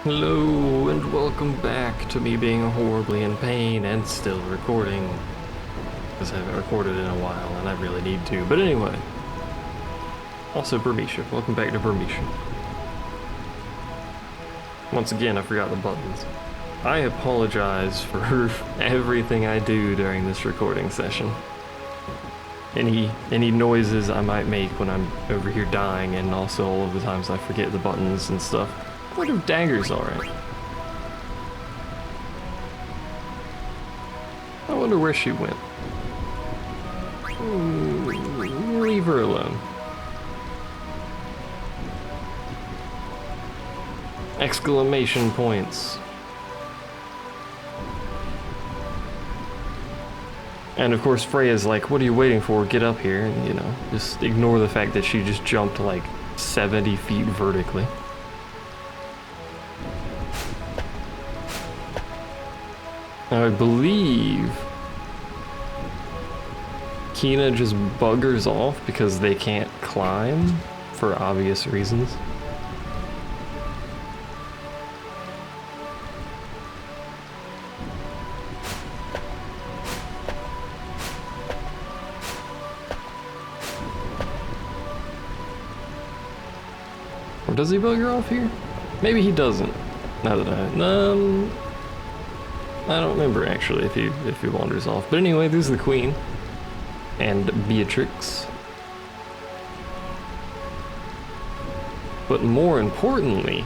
Hello and welcome back to me being horribly in pain and still recording. Because I haven't recorded in a while and I really need to. But anyway. Also Burmisha. Welcome back to Burmisha. Once again, I forgot the buttons. I apologize for everything I do during this recording session. Any noises I might make when I'm over here dying, and also all of the times I forget the buttons and stuff. I wonder if Dagger's alright. I wonder where she went. Leave her alone. Exclamation points. And of course Freya's like, what are you waiting for? Get up here. And, you know, just ignore the fact that she just jumped like 70 feet vertically. I believe Kina just buggers off because they can't climb for obvious reasons. Or does he bugger off here? Maybe he doesn't. Now that I don't remember actually if he wanders off. But anyway, this is the Queen and Beatrix. But more importantly,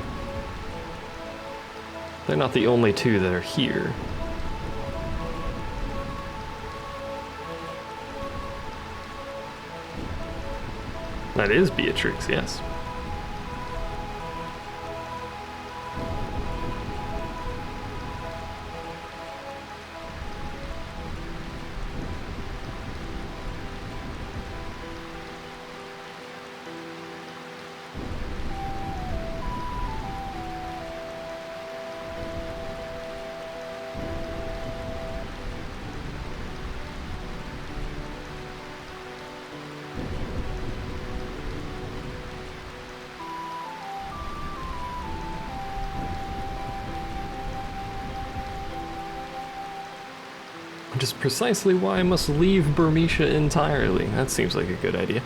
they're not the only two that are here. That is Beatrix, yes. Which is precisely why I must leave Burmisha entirely. That seems like a good idea.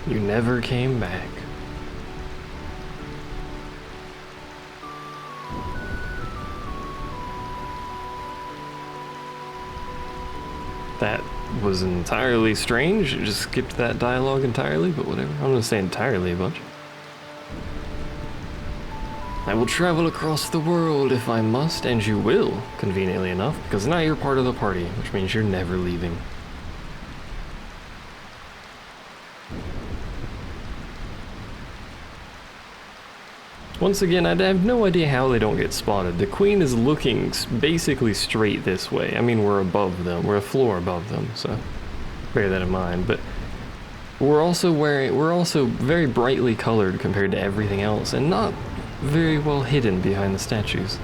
You never came back. That was entirely strange. It just skipped that dialogue entirely, but whatever. I'm gonna say entirely a bunch. I will travel across the world if I must, and you will, conveniently enough, because now you're part of the party, which means you're never leaving. Once again, I have no idea how they don't get spotted. The Queen is looking basically straight this way. I mean, we're above them. We're a floor above them, so bear that in mind. But we're also very brightly colored compared to everything else, and not very well hidden behind the statues,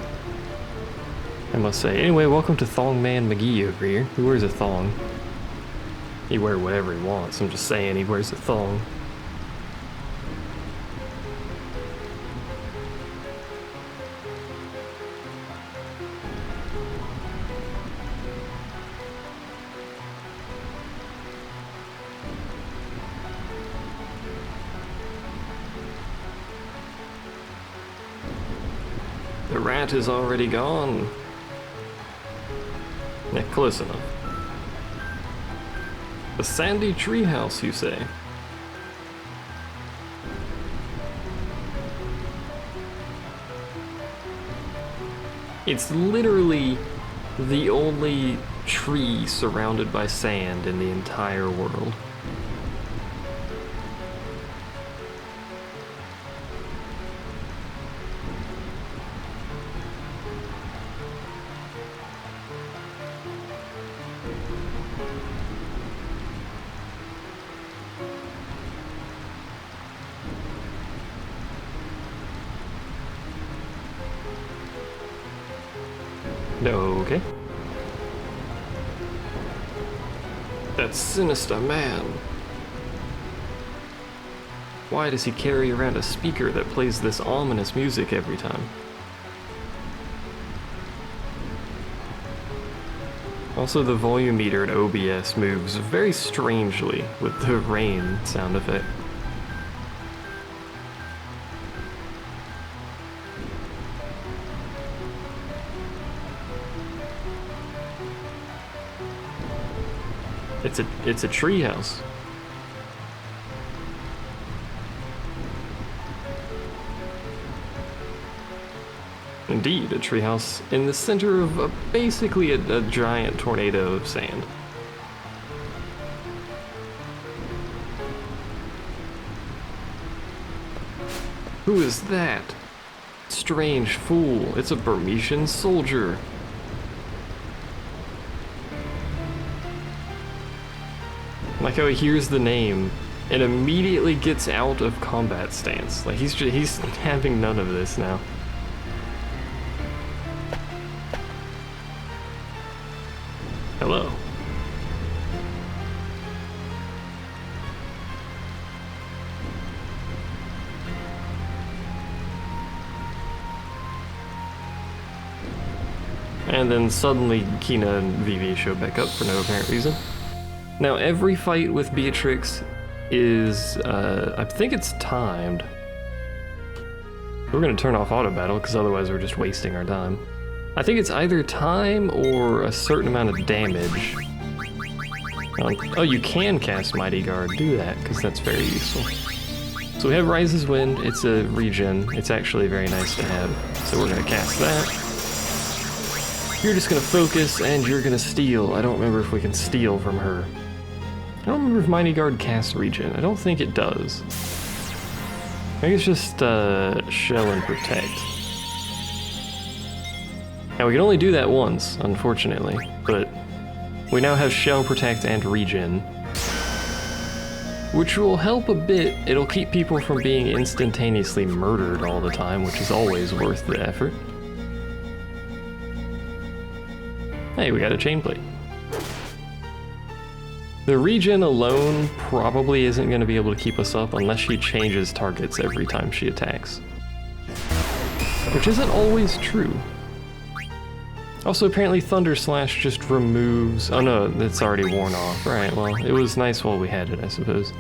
I must say. Anyway, welcome to Thong Man McGee over here. He wears a thong. He wears whatever he wants. I'm just saying he wears a thong. The rat is already gone. Yeah, close enough. The sandy treehouse, you say? It's literally the only tree surrounded by sand in the entire world. Okay. That sinister man. Why does he carry around a speaker that plays this ominous music every time? Also, the volume meter in OBS moves very strangely with the rain sound effect. It's a treehouse. Indeed, a treehouse in the center of basically a giant tornado of sand. Who is that? Strange fool, it's a Burmesian soldier. Like how he hears the name and immediately gets out of combat stance. Like he's having none of this now. Hello. And then suddenly Kina and Vivi show back up for no apparent reason. Now every fight with Beatrix is, I think it's timed. We're gonna turn off auto battle because otherwise we're just wasting our time. I think it's either time or a certain amount of damage. Oh, you can cast Mighty Guard, do that, because that's very useful. So we have Rise's Wind, it's a regen, it's actually very nice to have. So we're gonna cast that. You're just gonna focus and you're gonna steal. I don't remember if we can steal from her. I don't remember if Mighty Guard casts regen. I don't think it does. Maybe it's just Shell and Protect. Now we can only do that once, unfortunately, but we now have Shell, Protect, and Regen, which will help a bit. It'll keep people from being instantaneously murdered all the time, which is always worth the effort. Hey, we got a chain plate. The regen alone probably isn't going to be able to keep us up unless she changes targets every time she attacks, which isn't always true. Also, apparently Thunder Slash just removes... Oh no, it's already worn off. Right, well, it was nice while we had it, I suppose.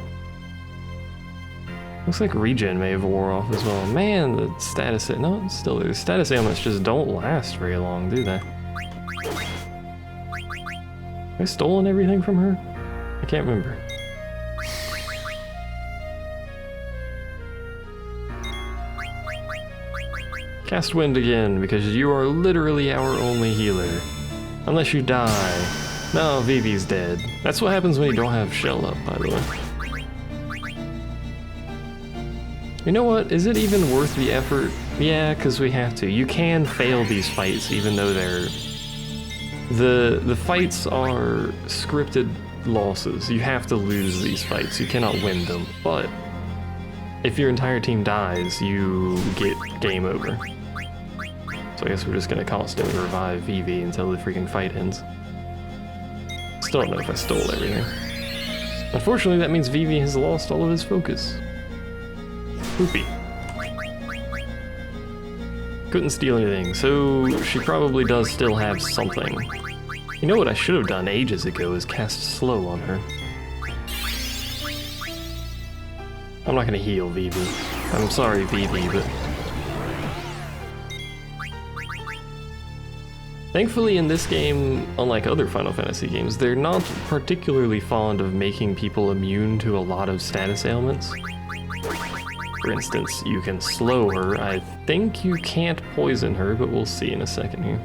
Looks like regen may have wore off as well. Man, the status... No, it's still there. The status ailments just don't last very long, do they? Have I stolen everything from her? I can't remember. Cast Wind again, because you are literally our only healer. Unless you die. No, Vivi's dead. That's what happens when you don't have Shell up, by the way. You know what? Is it even worth the effort? Yeah, because we have to. You can fail these fights, even though they're... The fights are scripted losses. You have to lose these fights. You cannot win them. But if your entire team dies, you get game over. So I guess we're just gonna constantly revive Vivi until the freaking fight ends. Still don't know if I stole everything. Unfortunately, that means Vivi has lost all of his focus. Poopy. Couldn't steal anything, so she probably does still have something. You know what I should have done ages ago is cast Slow on her. I'm not gonna heal Vivi. I'm sorry, Vivi, but... Thankfully in this game, unlike other Final Fantasy games, they're not particularly fond of making people immune to a lot of status ailments. For instance, you can slow her. I think you can't poison her, but we'll see in a second here.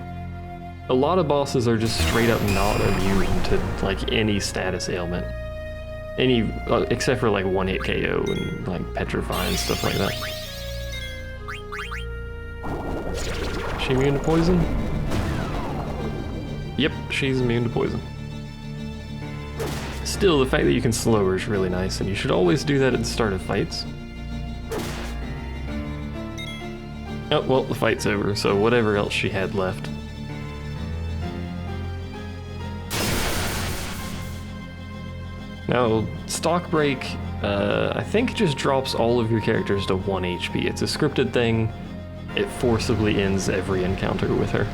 A lot of bosses are just straight up not immune to like any status ailment. Except for like one-hit KO and like Petrify and stuff like that. Is she immune to poison? Yep, she's immune to poison. Still, the fact that you can slow her is really nice, and you should always do that at the start of fights. Oh, well, the fight's over, so whatever else she had left. Now, Stock Break, I think just drops all of your characters to 1 HP. It's a scripted thing. It forcibly ends every encounter with her.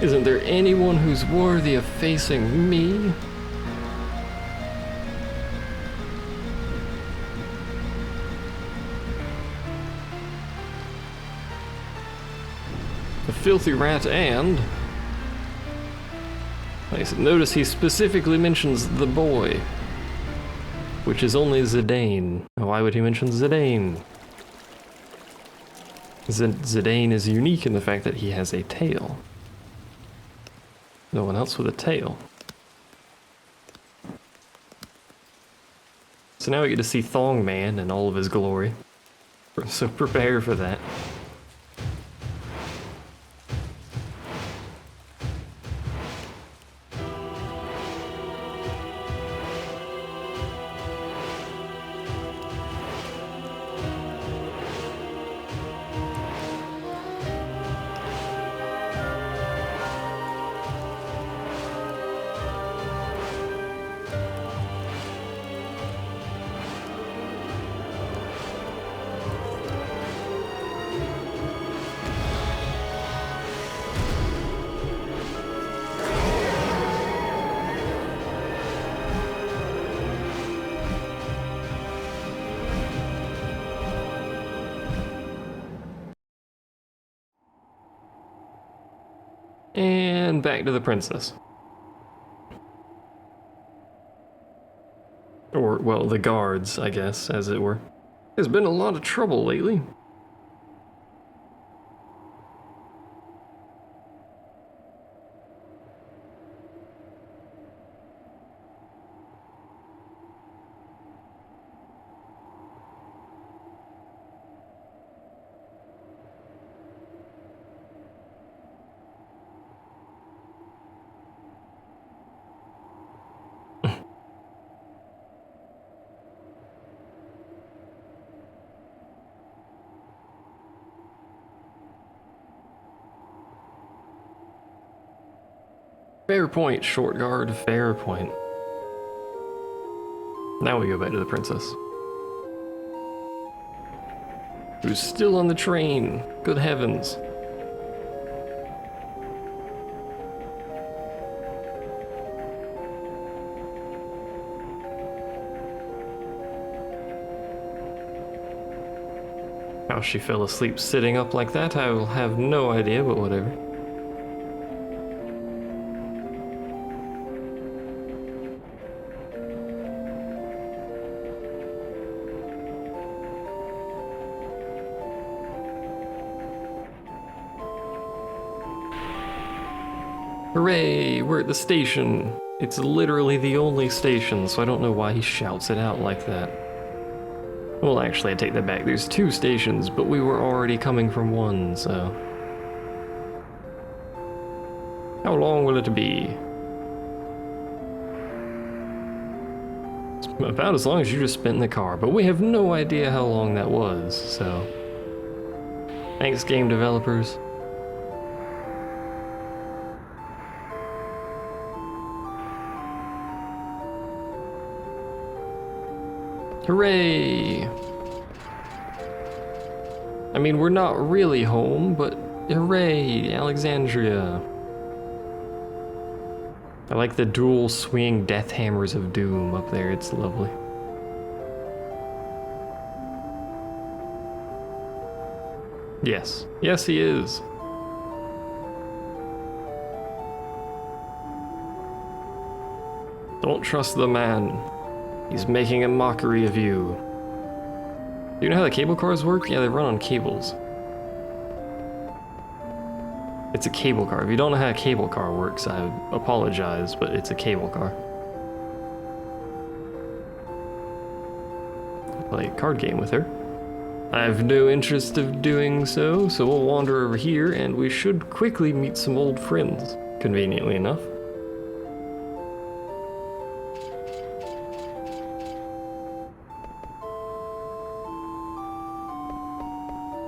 Isn't there anyone who's worthy of facing me? The filthy rat and... Notice he specifically mentions the boy, which is only Zidane. Why would he mention Zidane? Zidane is unique in the fact that he has a tail. No one else with a tail. So now we get to see Thong Man in all of his glory. So prepare for that. And back to the princess. Or, well, the guards, I guess, as it were. There's been a lot of trouble lately. Fair point, short guard, fair point. Now we go back to the princess. Who's still on the train. Good heavens. How she fell asleep sitting up like that, I will have no idea, but whatever. Hooray, we're at the station. It's literally the only station, so I don't know why he shouts it out like that. Well, actually, I take that back. There's 2 stations, but we were already coming from 1, so... How long will it be? It's about as long as you just spent in the car, but we have no idea how long that was, so... Thanks, game developers. Hooray! I mean, we're not really home, but hooray, Alexandria. I like the dual swinging death hammers of doom up there, it's lovely. Yes. Yes, he is. Don't trust the man. He's making a mockery of you. Do you know how the cable cars work? Yeah, they run on cables. It's a cable car. If you don't know how a cable car works, I apologize, but it's a cable car. Play a card game with her. I have no interest of doing so, so we'll wander over here and we should quickly meet some old friends, conveniently enough.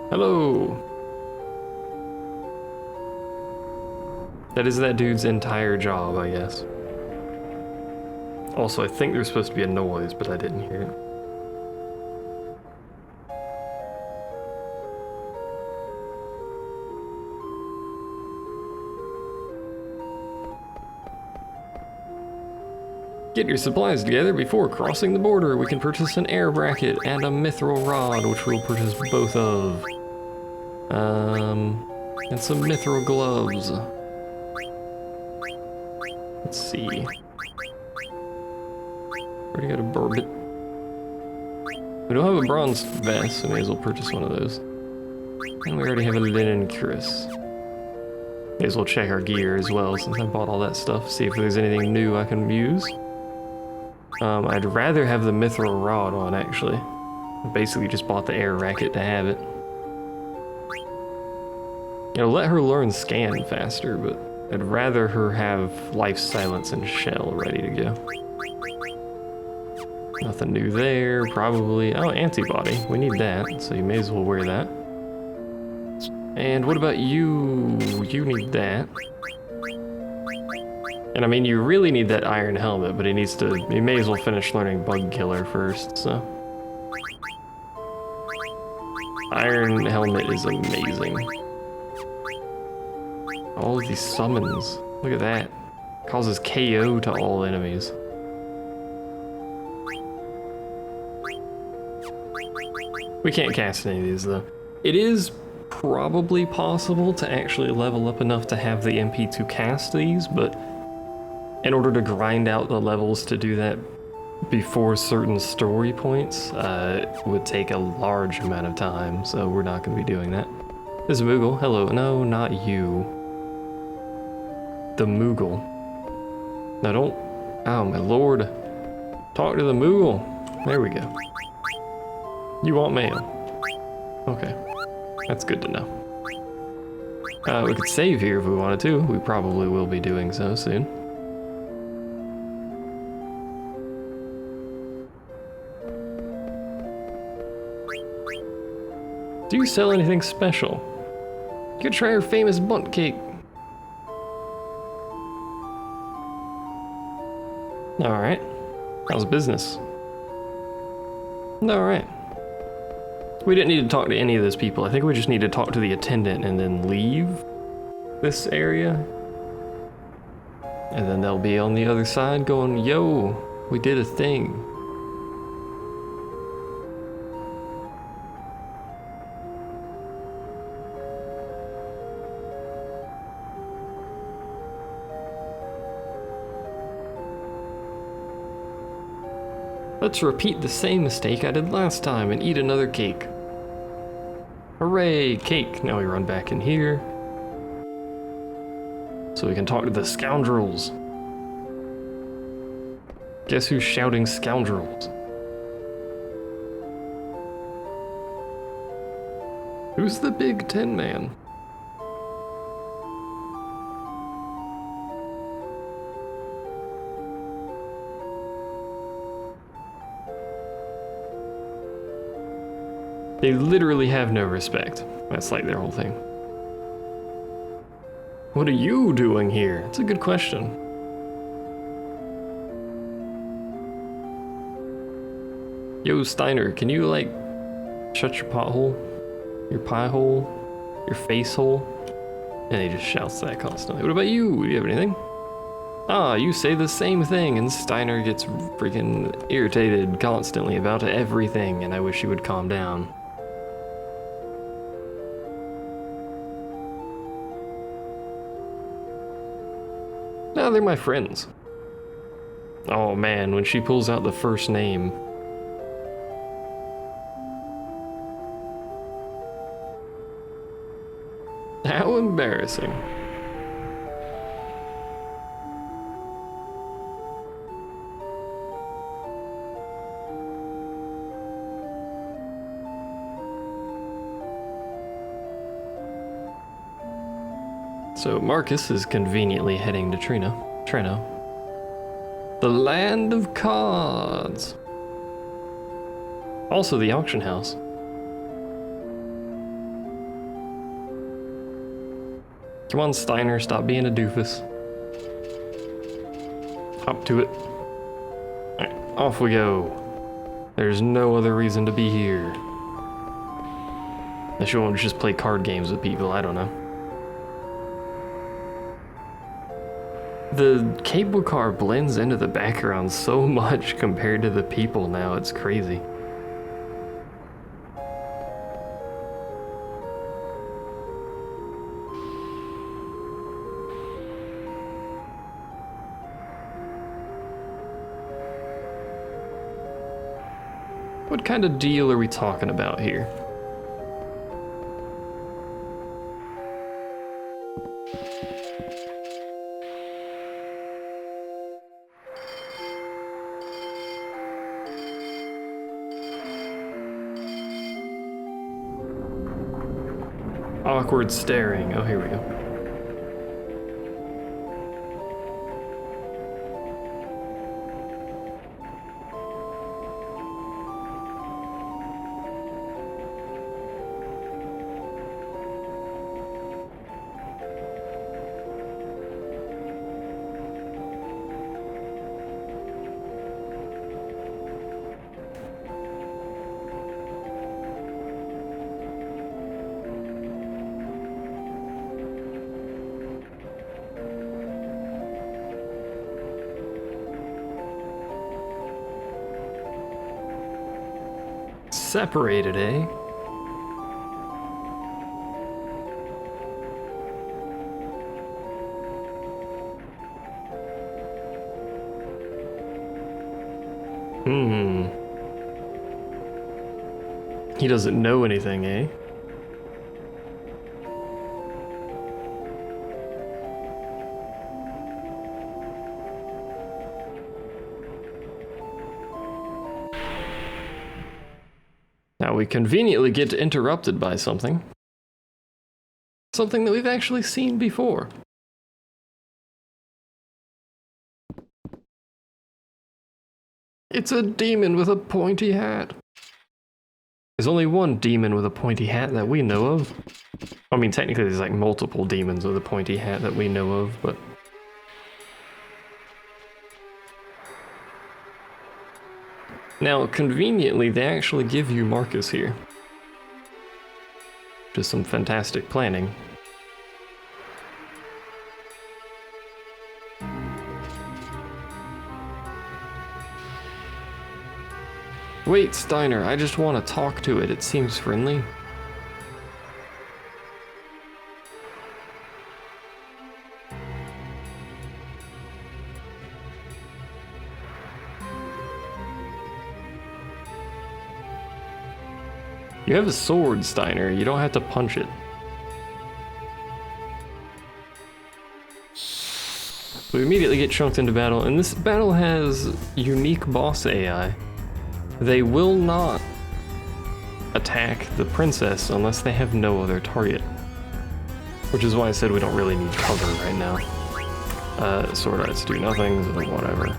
Hello. That is that dude's entire job, I guess. Also, I think there's supposed to be a noise, but I didn't hear it. Get your supplies together before crossing the border. We can purchase an air bracket and a mithril rod, which we'll purchase both of. And some mithril gloves. Let's see. Already got a bourbon. We don't have a bronze vest, so may as well purchase one of those. And we already have a linen cuirass. May as well check our gear as well, since I bought all that stuff. See if there's anything new I can use. I'd rather have the mithril rod on, actually. I basically just bought the air racket to have it. It'll let her learn scan faster, but I'd rather her have life, silence, and shell ready to go. Nothing new there, probably. Oh, antibody. We need that, so you may as well wear that. And what about you? You need that. And I mean, you really need that iron helmet, but he may as well finish learning bug killer first, so. Iron helmet is amazing. All of these summons, look at that. Causes KO to all enemies. We can't cast any of these though. It is probably possible to actually level up enough to have the MP to cast these, but in order to grind out the levels to do that before certain story points, would take a large amount of time, so we're not going to be doing that. This is Moogle. Hello. No, not you. The Moogle. No, don't. Oh, my lord. Talk to the Moogle. There we go. You want mail. Okay. That's good to know. We could save here if we wanted to. We probably will be doing so soon. Do you sell anything special? You could try our famous bunt cake. Alright. How's business? Alright. We didn't need to talk to any of those people. I think we just need to talk to the attendant and then leave this area. And then they'll be on the other side going, yo, we did a thing. Let's repeat the same mistake I did last time and eat another cake. Hooray, cake. Now we run back in here. So we can talk to the scoundrels. Guess who's shouting scoundrels? Who's the Big Tin Man? They literally have no respect. That's like their whole thing. What are you doing here? It's a good question. Yo, Steiner, can you, like, shut your pothole? Your pie hole? Your face hole? And he just shouts that constantly. What about you? Do you have anything? Ah, you say the same thing, and Steiner gets freaking irritated constantly about everything, and I wish he would calm down. No, they're my friends. Oh man, when she pulls out the first name. How embarrassing. So Marcus is conveniently heading to Treno. The land of cards. Also the auction house. Come on, Steiner, stop being a doofus. Hop to it. Alright, off we go. There's no other reason to be here. Unless you want to just play card games with people, I don't know. The cable car blends into the background so much compared to the people now, it's crazy. What kind of deal are we talking about here? Awkward staring. Oh, here we go. Separated, eh? He doesn't know anything, eh? Now we conveniently get interrupted by something. Something that we've actually seen before. It's a demon with a pointy hat. There's only one demon with a pointy hat that we know of. I mean, technically there's like multiple demons with a pointy hat that we know of, but... Now, conveniently, they actually give you Marcus here. Just some fantastic planning. Wait, Steiner, I just want to talk to it. It seems friendly. You have a sword, Steiner. You don't have to punch it. We immediately get chunked into battle, and this battle has unique boss AI. They will not attack the princess unless they have no other target. Which is why I said we don't really need cover right now. Sword arts do nothing, so whatever.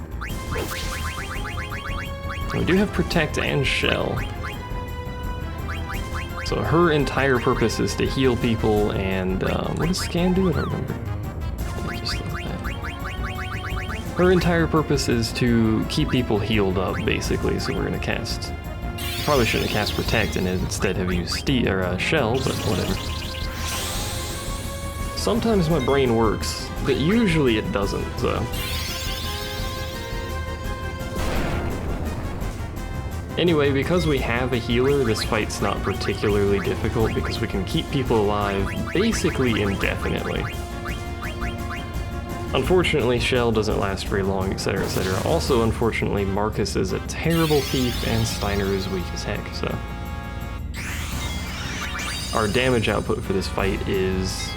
We do have protect and shell. So her entire purpose is to heal people, and what does scan do? I don't remember. Just look at that. Her entire purpose is to keep people healed up, basically. So we're gonna cast. Probably shouldn't have cast protect and instead have used shell, but whatever. Sometimes my brain works, but usually it doesn't. So. Anyway, because we have a healer, this fight's not particularly difficult because we can keep people alive basically indefinitely. Unfortunately, Shell doesn't last very long, etc., etc. Also, unfortunately, Marcus is a terrible thief and Steiner is weak as heck, so... Our damage output for this fight is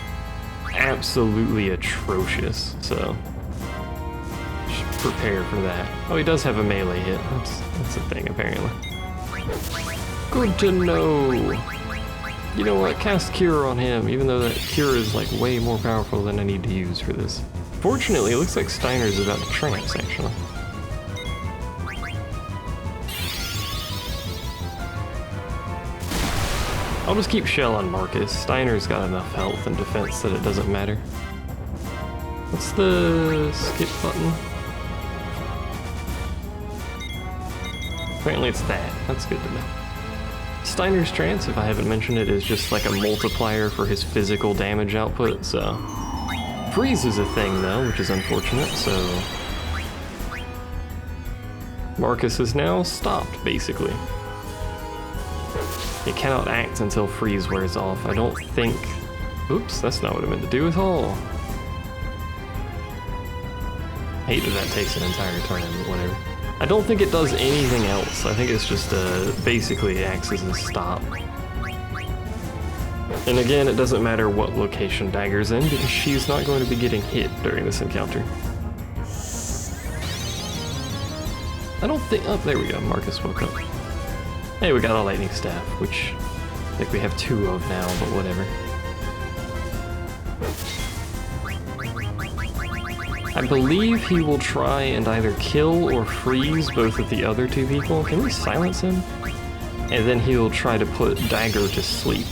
absolutely atrocious, so... prepare for that. Oh, he does have a melee hit. That's a thing, apparently. Good to know. You know what? Cast Cure on him, even though that Cure is like way more powerful than I need to use for this. Fortunately, it looks like Steiner's about to trance, actually. I'll just keep Shell on Marcus. Steiner's got enough health and defense that it doesn't matter. What's the skip button? Apparently it's that. That's good to know. Steiner's Trance, if I haven't mentioned it, is just like a multiplier for his physical damage output, so... Freeze is a thing, though, which is unfortunate, so... Marcus is now stopped, basically. He cannot act until freeze wears off. I don't think... Oops, that's not what I meant to do at all. Hate that takes an entire turn, but whatever. I don't think it does anything else. I think it's just basically acts as a stop. And again, it doesn't matter what location Dagger's in, because she's not going to be getting hit during this encounter. I don't think... Oh, there we go. Marcus woke up. Hey, we got a lightning staff, which I think we have 2 of now, but whatever. I believe he will try and either kill or freeze both of the other 2 people. Can we silence him? And then he'll try to put Dagger to sleep.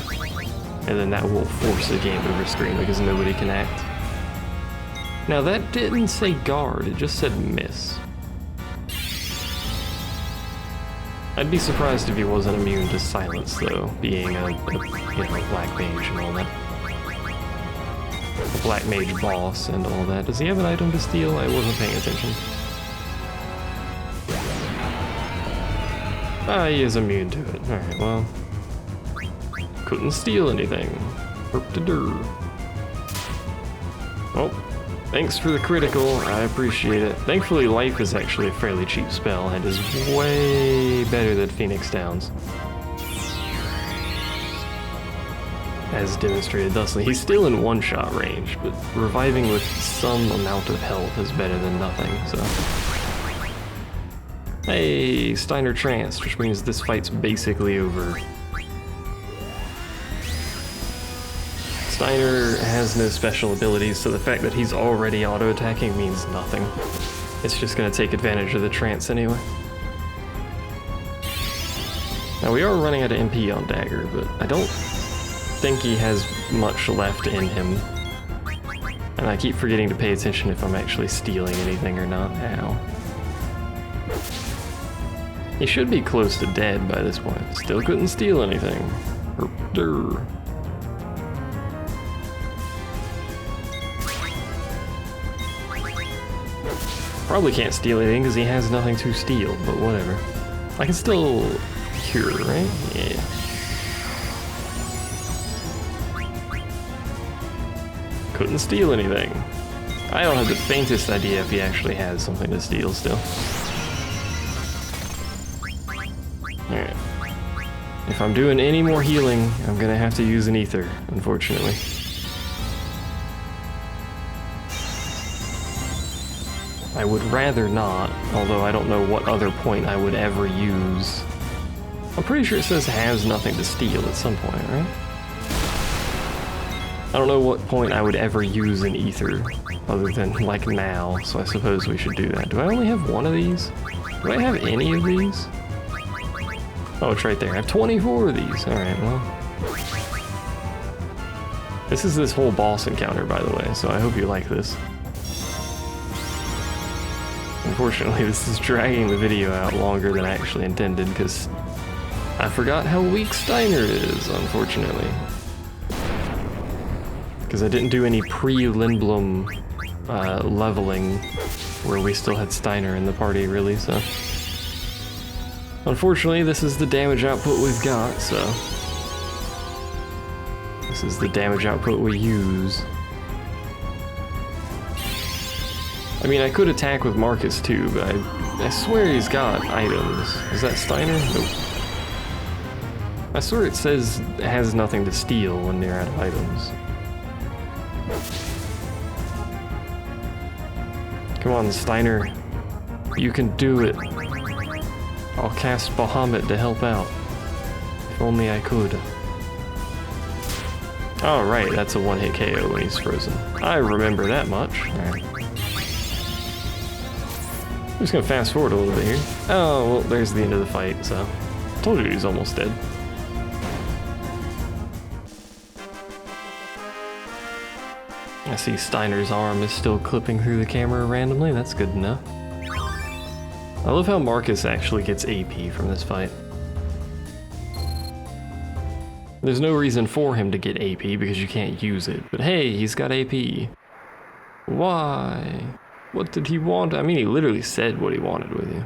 And then that will force a game over screen because nobody can act. Now that didn't say guard, it just said miss. I'd be surprised if he wasn't immune to silence, though, being a black mage and all that. A black mage boss and all that. Does he have an item to steal? I wasn't paying attention. Ah, he is immune to it. Alright, well. Couldn't steal anything. Oh, thanks for the critical. I appreciate it. Thankfully, life is actually a fairly cheap spell and is way better than Phoenix Downs. As demonstrated thusly. He's still in one-shot range, but reviving with some amount of health is better than nothing, so... Hey, Steiner Trance, which means this fight's basically over. Steiner has no special abilities, so the fact that he's already auto-attacking means nothing. It's just gonna take advantage of the trance anyway. Now we are running out of MP on Dagger, but I don't think he has much left in him. And I keep forgetting to pay attention if I'm actually stealing anything or not. Ow. He should be close to dead by this point. Still couldn't steal anything. Probably can't steal anything because he has nothing to steal, but whatever. I can still cure, right? Yeah. Couldn't steal anything. I don't have the faintest idea if he actually has something to steal still. Alright. If I'm doing any more healing, I'm gonna have to use an ether, unfortunately. I would rather not, although I don't know what other point I would ever use. I'm pretty sure it says has nothing to steal at some point, right? I don't know what point I would ever use an ether, other than like now, so I suppose we should do that. Do I only have one of these? Do I have any of these? Oh, it's right there. I have 24 of these. Alright, well. This is this whole boss encounter, by the way, so I hope you like this. Unfortunately, this is dragging the video out longer than I actually intended, because I forgot how weak Steiner is, unfortunately. Because I didn't do any pre-Lindblom leveling where we still had Steiner in the party, really, so... Unfortunately, this is the damage output we've got, so... This is the damage output we use. I mean, I could attack with Marcus too, but I swear he's got items. Is that Steiner? Nope. I swear it says it has nothing to steal when they're out of items. Come on, Steiner. You can do it. I'll cast Bahamut to help out. If only I could. Oh, right, that's a one-hit KO when he's frozen. I remember that much. Alright. I'm just gonna fast forward a little bit here. Oh, well, there's the end of the fight, so... I told you he's almost dead. I see Steiner's arm is still clipping through the camera randomly. That's good to know. I love how Marcus actually gets AP from this fight. There's no reason for him to get AP because you can't use it. But hey, he's got AP. Why? What did he want? I mean, he literally said what he wanted with you.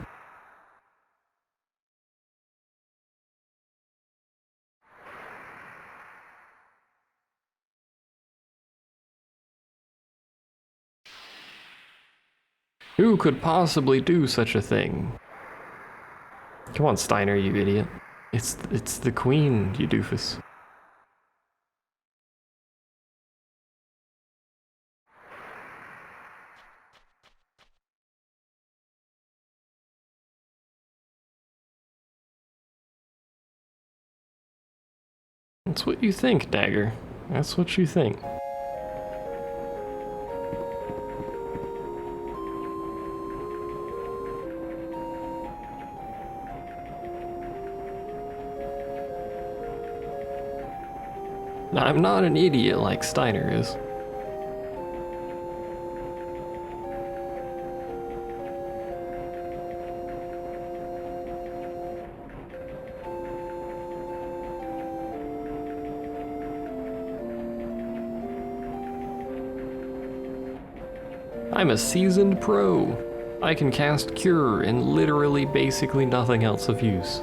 Who could possibly do such a thing? Come on, Steiner, you idiot. It's the queen, you doofus. That's what you think, Dagger. That's what you think. I'm not an idiot like Steiner is. I'm a seasoned pro. I can cast Cure in literally basically nothing else of use.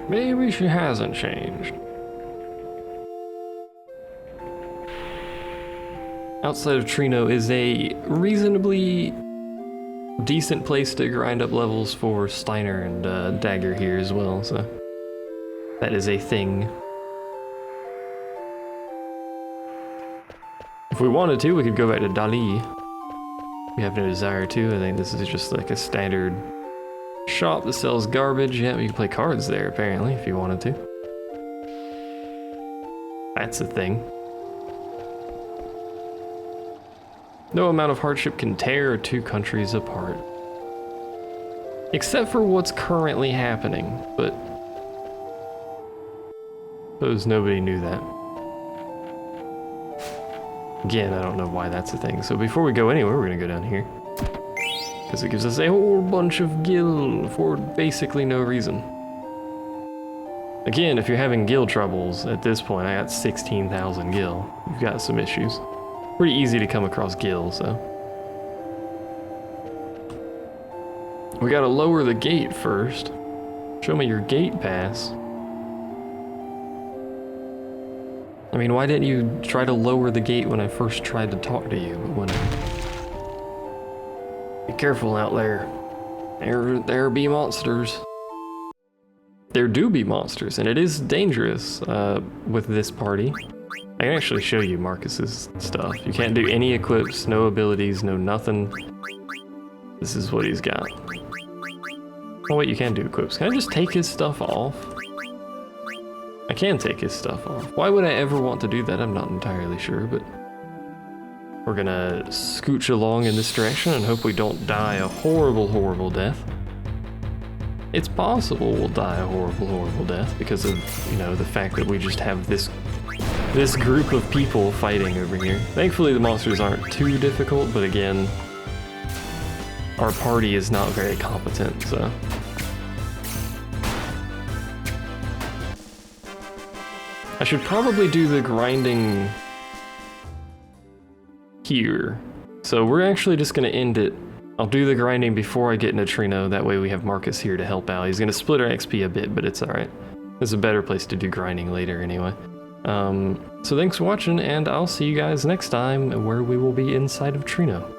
Maybe she hasn't changed. Outside of Trino is a reasonably decent place to grind up levels for Steiner and Dagger here as well, so that is a thing. If we wanted to, we could go back to Dali. We have no desire to. I think this is just like a standard shop that sells garbage. Yeah, you can play cards there apparently if you wanted to. That's a thing. No amount of hardship can tear two countries apart. Except for what's currently happening, but suppose nobody knew that. Again, I don't know why that's a thing. So before we go anywhere, we're gonna go down here. Because it gives us a whole bunch of gil for basically no reason. Again, if you're having gil troubles, at this point I got 16,000 gil. You've got some issues. Pretty easy to come across gil, so. We gotta lower the gate first. Show me your gate pass. I mean, why didn't you try to lower the gate when I first tried to talk to you? But when... Be careful out there. There be monsters. There do be monsters, and it is dangerous with this party. I can actually show you Marcus's stuff. You can't do any equips, no abilities, no nothing. This is what he's got. Oh wait, you can do equips. Can I just take his stuff off? I can take his stuff off. Why would I ever want to do that? I'm not entirely sure, but we're gonna scooch along in this direction and hope we don't die a horrible, horrible death. It's possible we'll die a horrible, horrible death because of, you know, the fact that we just have this group of people fighting over here. Thankfully the monsters aren't too difficult, but again, our party is not very competent, so. I should probably do the grinding here. So we're actually just gonna end it. I'll do the grinding before I get into Trino, that way we have Marcus here to help out. He's gonna split our XP a bit, but it's alright. There's a better place to do grinding later anyway. So thanks for watching, and I'll see you guys next time where we will be inside of Trino.